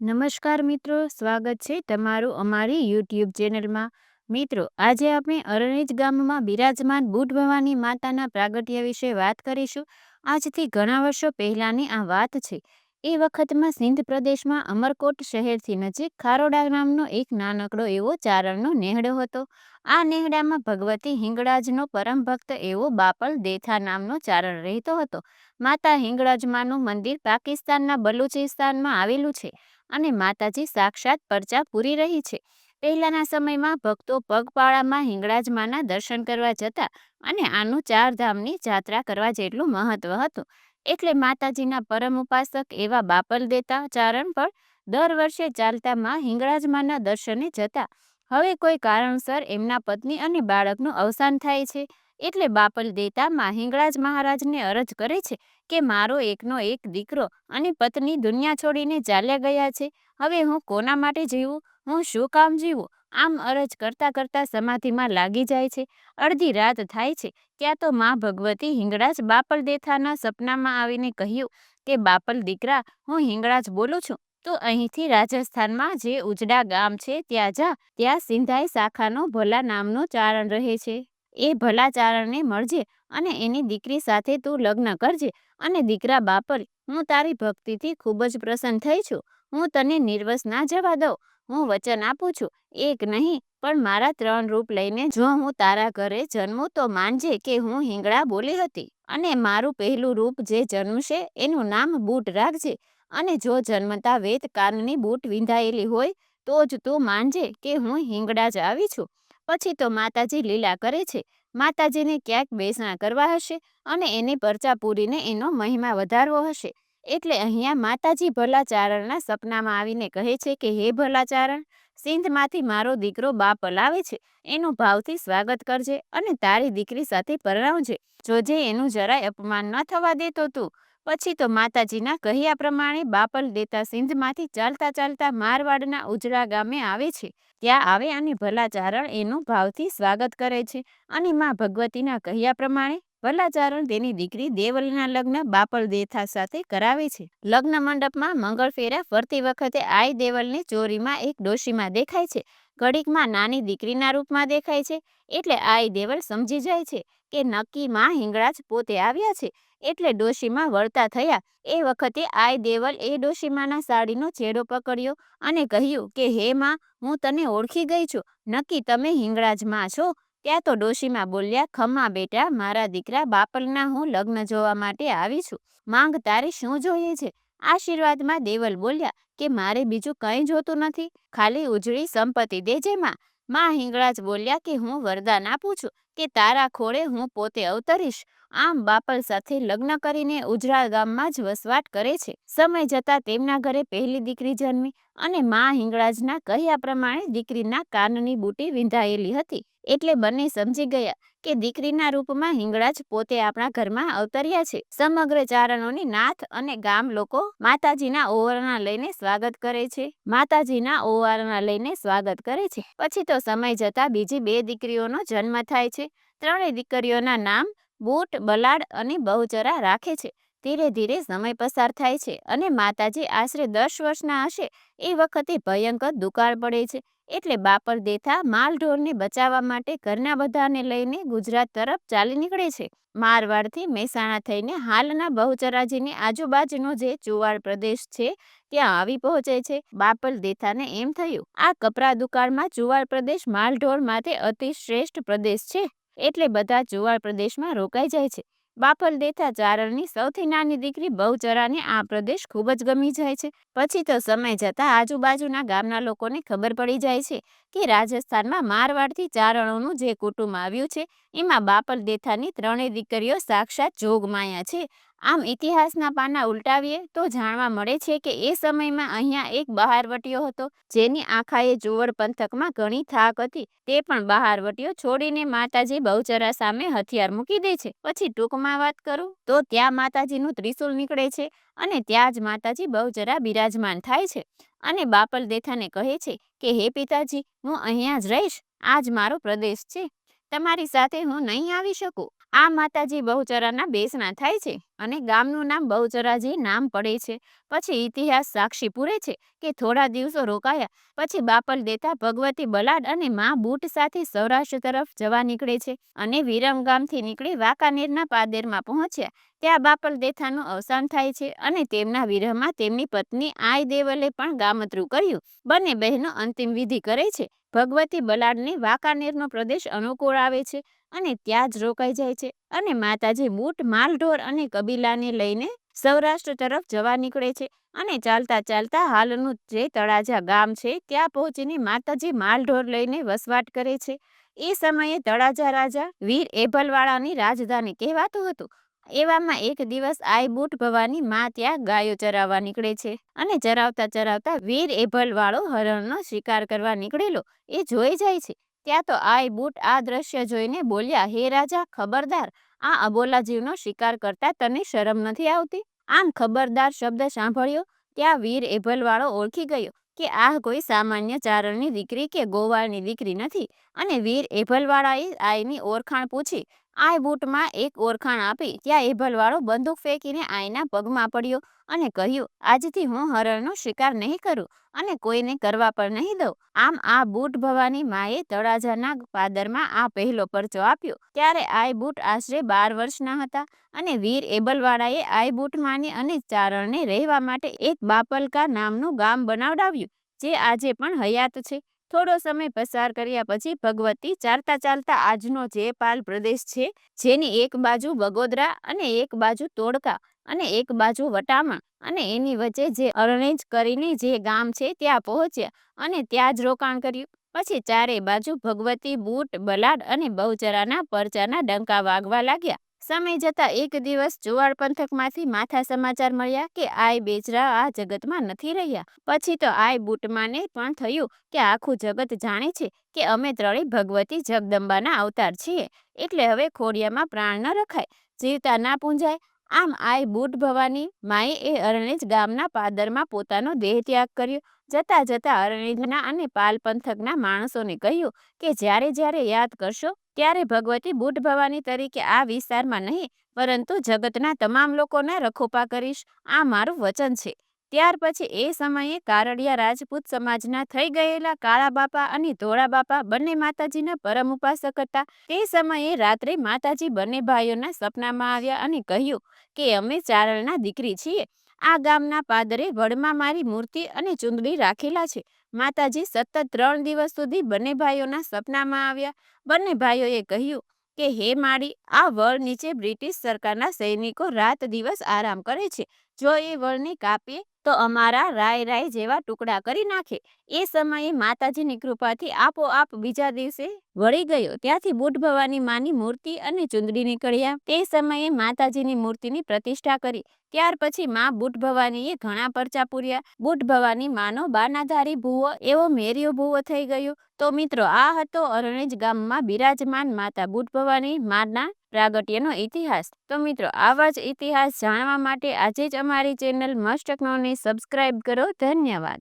નમસ્કાર મિત્રો, સ્વાગત છે તમારું અમારી યુટ્યુબ ચેનલમાં। મિત્રો, આજે આપણે અરણેજ ગામમાં બિરાજમાન બુટ ભવાની માતાના પ્રાગટ્ય વિશે વાત કરીશું। આજથી ઘણા વર્ષો પહેલાની આ વાત છે। એ વખતમાં સિંધ પ્રદેશમાં અમરકોટ શહેરથી નજીક ખારોડા નામનો એક નાનકડો એવો ચારણનો નેહડો હતો। આ નેહડામાં ભગવતી હિંગળાજનો પરમ ભક્ત એવો બાપલ દેથા નામનો ચારણ રહેતો હતો। માતા હિંગળાજમાનું મંદિર પાકિસ્તાનના બલુચિસ્તાનમાં આવેલું છે અને માતાજી સાક્ષાત પરચા પૂરી રહી છે। પહેલાના સમયમાં ભક્તો પગપાળામાં હિંગળાજમાના દર્શન કરવા જતા અને આનું ચારધામની જાત્રા કરવા જેટલું મહત્વ હતું। એટલે માતાજીના પરમ ઉપાસક એવા બાપલ દેતા ચારણ પણ દર વર્ષે ચાલતા માં હિંગળાજમાના દર્શને જતા। હવે કોઈ કારણસર એમના પત્ની અને બાળકનું અવસાન થાય છે એટલે બાપલ દેતા માં હિંગળાજ મહારાજને અરજ કરે છે કે મારો એકનો એક દીકરો અને પત્ની દુનિયા છોડીને ચાલ્યા ગયા છે। હવે હું કોના માટે જીવું, હું શું કામ જીવું? આમ અરજ કરતા કરતા સમાધિમાં લાગી જાય છે। અડધી રાત થાય છે ત્યાં તો માં ભગવતી હિંગળાજ બાપલ દેથાના સપનામાં આવીને કહ્યું કે બાપલ દીકરા, હું હિંગળાજ બોલું છું। તો અહીંથી રાજસ્થાનમાં જે ઉજડા ગામ છે ત્યાં જા। ત્યાં સિંધાઈ શાખાનો ભલા નામનો ચારણ રહે છે। એ ભલા ચારણને મળજે અને એની દીકરી સાથે તું લગ્ન કરજે। અને દીકરા બાપલ, હું તારી ભક્તિથી ખૂબ જ પ્રસન્ન થઈ છું। હું તને નિર્વસ ના જવા દઉં। હું વચન આપું છું, એક નહીં પણ મારા 3 રૂપ લઈને જો હું તારા ઘરે જન્મું તો માનજે કે હું હિંગળા બોલી હતી। અને મારું પહેલું રૂપ જે જન્મશે એનું નામ બુટ રાખજે। અને જો જન્મતા વેત કાનની બુટ વિંધાયેલી હોય તો જ તું માનજે કે હું હિંગળા જ આવી છું। પછી તો માતાજી લીલા કરે છે। માતાજીને ક્યાંક બેસણા કરવા હશે અને એને પરચા પૂરીને એનો મહિમા વધારવો હશે। એટલે અહીંયા માતાજી ભલા ચારણના સપનામાં આવીને કહે છે કે હે ભલા ચારણ, સિંધમાંથી મારો દીકરો બાપલ આવે છે, એનું ભાવથી સ્વાગત કરજે અને તારી દીકરી સાથે પરણાવજે। જોજે એનું જરાય અપમાન ન થવા દેતો તું। પછી તો માતાજીના કહ્યા પ્રમાણે બાપલ દેતા સિંધમાંથી ચાલતા ચાલતા મારવાડના ઉજળા ગામે આવે છે। ત્યાં આવે અને ભલા ચારણ એનું ભાવથી સ્વાગત કરે છે અને માં ભગવતીના કહ્યા પ્રમાણે ભલા ચારણ તેની દીકરી દેવલના લગ્ન બાપલ દેથા સાથે કરાવે છે। લગ્ન મંડપમાં મંગળ ફેરા ફરતી વખતે આઈ દેવલને ચોરીમાં એક ડોશીમાં દેખાય છે। ઘડીકમાં નાની દીકરીના રૂપમાં દેખાય છે એટલે આઈ દેવલ સમજી જાય છે કે નક્કી માં હિંગળાજ પોતે આવ્યા છે। એટલે ડોશીમાં વળતા થયા એ વખતે આઈ દેવલ એ ડોશીમાના સાડીનો છેડો પકડ્યો અને કહ્યું કે હે માં, હું તને ઓળખી ગઈ છું, નક્કી તમે હિંગળાજ માં છો? ત્યાં તો ડોશીમાં બોલ્યા, ખમ્મા બેટા, મારા દીકરા બાપલના હું લગ્ન જોવા માટે આવી છું। માંગ તારે શું જોઈએ છે? આશીર્વાદમાં દેવલ બોલ્યા કે મારે બીજું કંઈ જોતું નથી, ખાલી ઉજળી સંપત્તિ દેજે માં। માં હિંગળાજ બોલ્યા કે હું વરદાન આપું છું કે તારા ખોળે હું પોતે અવતરીશ। આમ બાપલ સાથે લગ્ન કરીને ઉજળા ગામમાં જ વસવાટ કરે છે। સમય જતા તેમના ઘરે પહેલી દીકરી જન્મી અને માં હિંગળાજના કહ્યા પ્રમાણે દીકરીના કાનની બુટી વિંધાયેલી હતી એટલે બંને સમજી ગયા કે દીકરીના રૂપમાં હિંગળાજ પોતે આપણા ઘરમાં અવતર્યા છે। સમગ્ર ચારણોની નાથ અને ગામ લોકો માતાજીના ઓવારણા લઈને સ્વાગત કરે છે। પછી તો સમય જતા બીજી 2 દીકરીઓનો જન્મ થાય છે। 3 દીકરીઓના નામ બુટ, બલાડ અને બહુચરા રાખે છે। ધીરે ધીરે સમય પસાર થાય છે અને માતાજી આશરે 10 વર્ષના હશે એ વખતે ભયંકર દુકાળ પડે છે। એટલે બાપલ દેથા માલ ઢોરને બચાવવા માટે ઘરના બધાને લઈને ગુજરાત તરફ ચાલી નીકળે છે। મારવાડથી મહેસાણા થઈને હાલના બહુચરાજીની આજુબાજુનો જે ચુવાડ પ્રદેશ છે ત્યાં આવી પહોંચે છે। બાપલ દેથાને એમ થયું, આ કપરા દુકાળમાં ચુવાડ પ્રદેશ માલઢોર માટે અતિ શ્રેષ્ઠ પ્રદેશ છે એટલે બધા ચુવાડ પ્રદેશમાં રોકાઈ જાય છે। બાપલ દેથા ચારણની સૌથી નાની દીકરી બહુચરાને આ પ્રદેશ ખૂબ જ ગમી જાય છે। પછી તો સમય જતા આજુબાજુના ગામના લોકોને ખબર પડી જાય છે કે રાજસ્થાનમાં મારવાડથી ચારણોનું જે કુટુંબ આવ્યું છે એમાં બાપલ દેથાની 3 દીકરીઓ સાક્ષાત જોગમાયા છે। આમ ઇતિહાસના પાના ઉલટાવીએ તો જાણવા મળે છે કે એ સમયમાં અહીંયા એક બહારવટીયો હતો જેની આખાએ ચુવડ પંથકમાં ઘણી થાક હતી। તે પણ બહારવટીયો છોડીને માતાજી બહુચરા સામે હથિયાર મૂકી દે છે। પછી ટૂંકમાં વાત કરું તો ત્યાં માતાજીનું ત્રિશુલ નીકળે છે અને ત્યાં જ માતાજી બહુચરા બિરાજમાન થાય છે અને બાપલ દેથાને કહે છે કે હે પિતાજી, હું અહીંયા જ રહીશ, આ જ મારો પ્રદેશ છે, તમારી સાથે હું નહીં આવી શકું। આ માતાજી બહુચરાના બેસણા થાય છે અને ગામનું નામ બહુચરાજી નામ પડે છે. પછી ઇતિહાસ સાક્ષી પૂરે છે કે થોડા દિવસો રોકાયા પછી બાપલ દેતા ભગવતી બલાડ અને માં બુટ સાથે સૌરાષ્ટ્ર તરફ જવા નીકળે છે અને વિરમગામથી નીકળી વાંકાનેરના પાદેરમાં પહોંચ્યા. ત્યાં બાપલ દેથાનું અવસાન થાય છે અને તેમના વિરહમાં તેમની પત્ની આઈ દેવલે પણ ગામતરું કર્યું. બંને બહેનો અંતિમ વિધિ કરે છે. ભગવતી બલાડને વાંકાનેરનો પ્રદેશ અનુકૂળ આવે છે અને ત્યાં જ રોકાઈ જાય છે અને માતાજી બુટ માલઢોર અને કબીલાને લઈને સૌરાષ્ટ્ર તરફ જવા નીકળે છે અને ચાલતા ચાલતા હાલનું જે તળાજા ગામ છે ત્યાં પહોંચીને માતાજી માલઢોર લઈને વસવાટ કરે છે. એ સમયે તળાજા રાજા વીર એભલવાળાની રાજધાની કહેવાતું હતું. એવામાં એક દિવસ આઈ બુટ ભવાની માં ત્યાં ગાયો ચરાવવા નીકળે છે અને ચરાવતા ચરાવતા વીર એભલવાળો હરણનો શિકાર કરવા નીકળેલો એ જોઈ જાય છે. ત્યાં તો આઈ બુટ આ દ્રશ્ય જોઈને બોલ્યા, હે રાજા, ખબરદાર, આ અબોલા જીવનો શિકાર કરતા તને શરમ નથી આવતી? આમ ખબરદાર શબ્દ સાંભળ્યો ત્યાં વીર એભલવાળો ઓળખી ગયો કે આ કોઈ સામાન્ય ચારણની દીકરી કે ગોવાળની દીકરી નથી અને વીર એભલવાળાએ આઈની ઓળખાણ પૂછી. આઈ બુટમાં એક ઓળખાણ આપી ત્યાં એભલવાળો બંદૂક ફેંકીને આઈના પગમાં પડ્યો અને કહ્યું, આજથી હું હરણનો શિકાર નહીં કરું અને કોઈને કરવા પણ નહીં દઉં. આમ આ બુટ ભવાની માએ તળાજાના પાદરમાં આ પહેલો પરચો આપ્યો. ત્યારે આઈ બુટ આશરે 12 વર્ષના હતા અને વીર એબલવાળાએ આઈ બુટ માને અને ચારણને રહેવા માટે એક બાપલકા નામનું ગામ બનાવડાવ્યું જે આજે પણ હયાત છે. થોડો સમય પસાર કર્યા પછી ભગવતી ચાલતા ચાલતા આજનો જે પાલ પ્રદેશ છે જેની એક બાજુ બગોદરા અને એક બાજુ તોડકા અને એક બાજુ વટામણ અને એની વચ્ચે જે અરણેજ કરીને જે ગામ છે ત્યાં પહોંચ્યા અને ત્યાં જ રોકાણ કર્યું. પછી ચારે બાજુ ભગવતી બુટ બલાડ અને બહુચરાના પરચાના ડંકા વાગવા લાગ્યા. સમય જતા એક દિવસ ચુવાડ પંથકમાંથી માથા સમાચાર મળ્યા કે આઈ બેચરા આ જગતમાં નથી રહ્યા. પછી તો આઈ બુટમાને પણ થયું કે આખું જગત જાણે છે કે અમે ત્રણેય ભગવતી જગદંબાના અવતાર છીએ એટલે હવે ખોડિયામાં પ્રાણ ન રખાય, જીવતા ના પૂંજાય. આમ આઈ બુટ ભવાની માએ એ અરણેજ ગામના પાદરમાં પોતાનો દેહ ત્યાગ કર્યો. જતા જતા અરણેજના અને પાલ પંથકના માણસોને કહ્યું કે જ્યારે જ્યારે યાદ કરશો ત્યારે ભગવતી બુટ ભવાની તરીકે આ વિસ્તારમાં નહીં પરંતુ જગતના તમામ લોકોને રખોપા કરીશ. આ મારું વચન છે. ત્યાર પછી એ સમયે કારડિયા રાજપૂત સમાજના થઈ ગયેલા કાળા બાપા અને ધોળા બાપા બંને માતાજીના પરમ ઉપાસક હતા. તે સમયે રાત્રે માતાજી બંને ભાઈઓના સપનામાં આવ્યા અને કહ્યું કે અમે ચારણના દીકરી છીએ. આ ગામના પાદરે વડમાં મારી મૂર્તિ અને ચુંદડી રાખેલા છે. માતાજી સતત 3 દિવસ સુધી બંને ભાઈઓના સપનામાં આવ્યા. બંને ભાઈઓએ કહ્યું કે હે માળી, આ વડ નીચે બ્રિટિશ સરકારના સૈનિકો રાત દિવસ આરામ કરે છે. જો એ વડને કાપીએ તો અમારા રાય જેવા ટુકડા કરી નાખે. એ સમયે માતાજીની કૃપાથી આપોઆપ બીજા દિવસે વળી ગયો. ત્યાંથી બુટ ભવાની માની મૂર્તિ અને ચુંદડી નીકળ્યા. તે સમયે માતાજીની મૂર્તિની પ્રતિષ્ઠા કરી. ત્યાર પછી માં બુટ ભવાનીએ ઘણા પરચા પૂર્યા. બુટ ભવાની માનો બાનાધારી ભૂવો એવો મેરિયો ભૂવો થઈ ગયો. તો મિત્રો, આ હતો અરણેજ ગામમાં બિરાજમાન માતા બુટ ભવાની માના પ્રાગટ્યનો ઇતિહાસ. તો મિત્રો, આવા જ ઇતિહાસ જાણવા માટે આજે જ અમારી ચેનલ મસ્ત ટેકનોને સબસ્ક્રાઇબ કરો. ધન્યવાદ.